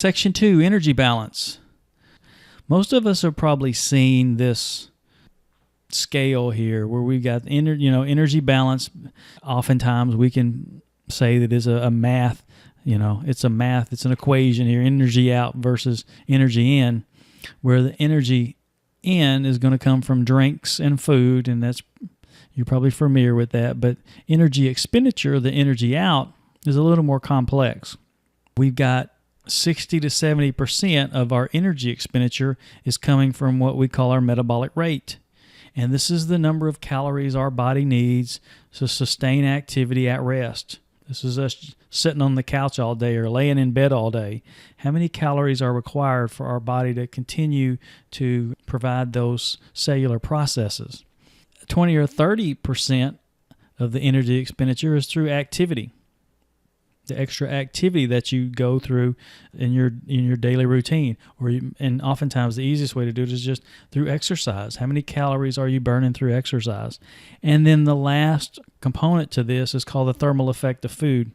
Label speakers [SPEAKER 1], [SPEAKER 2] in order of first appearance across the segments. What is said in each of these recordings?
[SPEAKER 1] Section 2, energy balance. Most of us have probably seen this scale here where we've got energy balance. Oftentimes we can say that is a math, it's an equation here, energy out versus energy in, where the energy in is going to come from drinks and food, and you're probably familiar with that. But energy expenditure, the energy out, is a little more complex. We've got 60 to 70% of our energy expenditure is coming from what we call our metabolic rate. And this is the number of calories our body needs to sustain activity at rest. This is us sitting on the couch all day or laying in bed all day. How many calories are required for our body to continue to provide those cellular processes? 20 or 30% of the energy expenditure is through activity. The extra activity that you go through in your daily routine, and oftentimes the easiest way to do it is just through exercise. How many calories are you burning through exercise? And then the last component to this is called the thermal effect of food.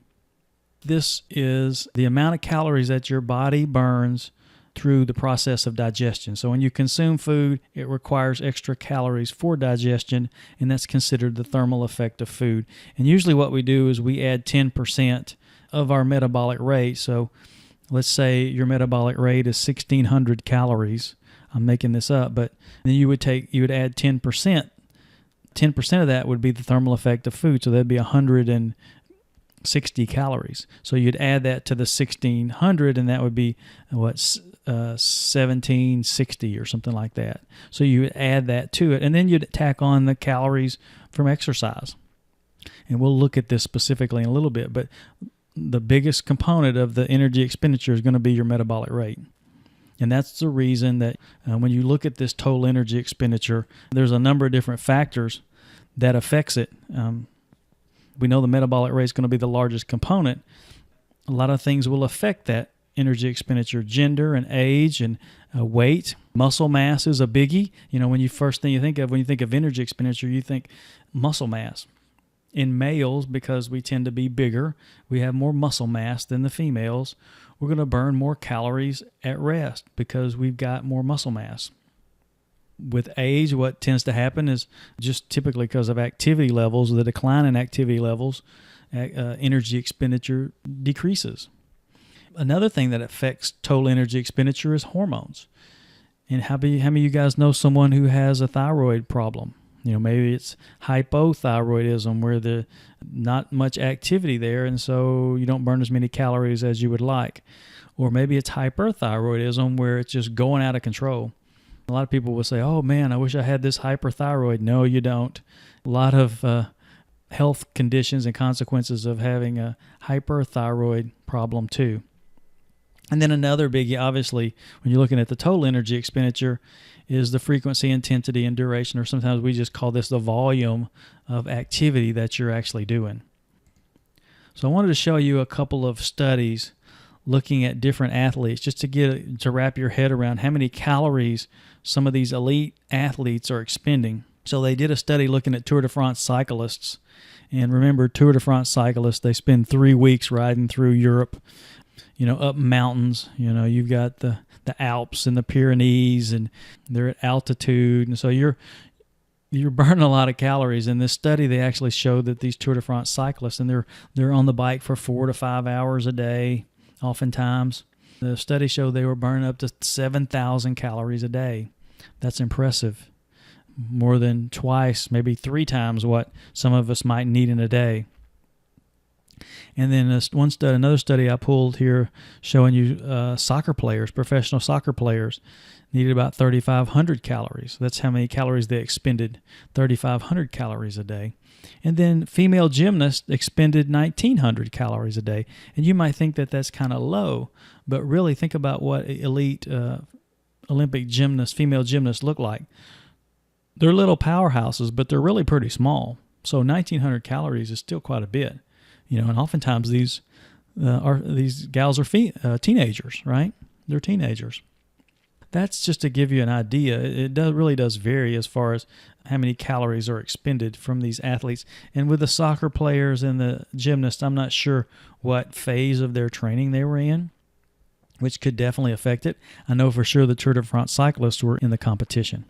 [SPEAKER 1] This is the amount of calories that your body burns through the process of digestion. So when you consume food, it requires extra calories for digestion, and that's considered the thermal effect of food. And usually what we do is we add 10% of our metabolic rate. So let's say your metabolic rate is 1,600 calories. I'm making this up, but then you would add 10%. 10% of that would be the thermal effect of food. So that'd be 160 calories. So you'd add that to the 1,600, and that would be 1,760 or something like that. So you would add that to it, and then you'd tack on the calories from exercise. And we'll look at this specifically in a little bit, but the biggest component of the energy expenditure is going to be your metabolic rate. And that's the reason that when you look at this total energy expenditure, there's a number of different factors that affects it. We know the metabolic rate is going to be the largest component. A lot of things will affect that energy expenditure: gender and age and weight. Muscle mass is a biggie. When you think of energy expenditure, you think muscle mass. In males, because we tend to be bigger, we have more muscle mass than the females, we're going to burn more calories at rest because we've got more muscle mass. With age, what tends to happen is just typically because of activity levels, the decline in activity levels, energy expenditure decreases. Another thing that affects total energy expenditure is hormones. And how many of you guys know someone who has a thyroid problem? Maybe it's hypothyroidism where there's not much activity there, and so you don't burn as many calories as you would like. Or maybe it's hyperthyroidism where it's just going out of control. A lot of people will say, oh man, I wish I had this hyperthyroid. No, you don't. A lot of health conditions and consequences of having a hyperthyroid problem too. And then another biggie, obviously, when you're looking at the total energy expenditure, is the frequency, intensity, and duration, or sometimes we just call this the volume of activity that you're actually doing. So I wanted to show you a couple of studies looking at different athletes just to wrap your head around how many calories some of these elite athletes are expending. So they did a study looking at Tour de France cyclists. And remember, Tour de France cyclists, they spend 3 weeks riding through Europe, up mountains. You've got the Alps and the Pyrenees, and they're at altitude. And so you're burning a lot of calories. In this study, they actually showed that these Tour de France cyclists, and they're on the bike for 4 to 5 hours a day, oftentimes. The study showed they were burning up to 7,000 calories a day. That's impressive. More than twice, maybe 3 times what some of us might need in a day. And then another study I pulled here showing you soccer players, professional soccer players, needed about 3,500 calories. That's how many calories they expended, 3,500 calories a day. And then female gymnasts expended 1,900 calories a day. And you might think that that's kind of low, but really think about what elite Olympic gymnasts, female gymnasts look like. They're little powerhouses, but they're really pretty small. So 1,900 calories is still quite a bit. And oftentimes these gals are teenagers, right? They're teenagers. That's just to give you an idea. It really does vary as far as how many calories are expended from these athletes. And with the soccer players and the gymnasts, I'm not sure what phase of their training they were in, which could definitely affect it. I know for sure the Tour de France cyclists were in the competition.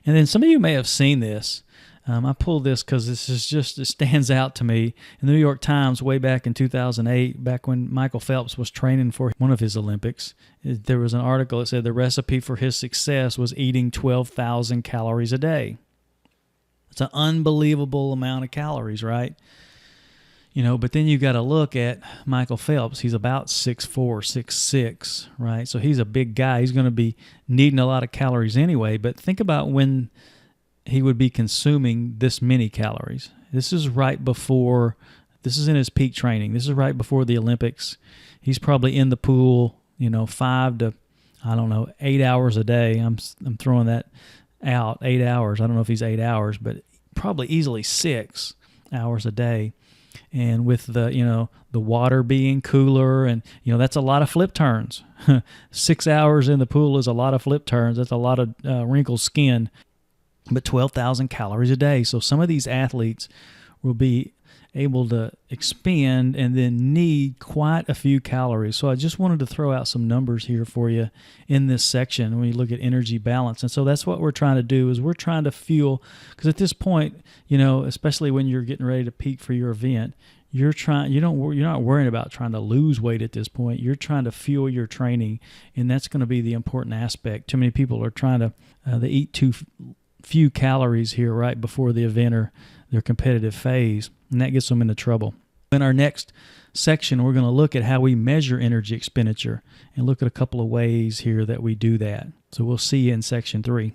[SPEAKER 1] And then some of you may have seen this. I pulled this because this is just, it stands out to me. In the New York Times, way back in 2008, back when Michael Phelps was training for one of his Olympics, there was an article that said the recipe for his success was eating 12,000 calories a day. It's an unbelievable amount of calories, right? You know, but then you got to look at Michael Phelps. He's about 6'4", 6'6", right? So he's a big guy. He's going to be needing a lot of calories anyway. But think about when he would be consuming this many calories. This is right before, this is in his peak training. This is right before the Olympics. He's probably in the pool, 5 to, 8 hours a day. I'm throwing that out, 8 hours. I don't know if he's 8 hours, but probably easily 6 hours a day. And with the water being cooler, and that's a lot of flip turns. 6 hours in the pool is a lot of flip turns. That's a lot of wrinkled skin. But 12,000 calories a day. So some of these athletes will be able to expend and then need quite a few calories. So I just wanted to throw out some numbers here for you in this section when you look at energy balance. And so that's what we're trying to do, is we're trying to fuel, because at this point, especially when you're getting ready to peak for your event, you're not worrying about trying to lose weight at this point. You're trying to fuel your training, and that's going to be the important aspect. Too many people are trying to they eat too few calories here right before the event or their competitive phase, and that gets them into trouble. In our next section, we're going to look at how we measure energy expenditure and look at a couple of ways here that we do that. So we'll see you in section 3.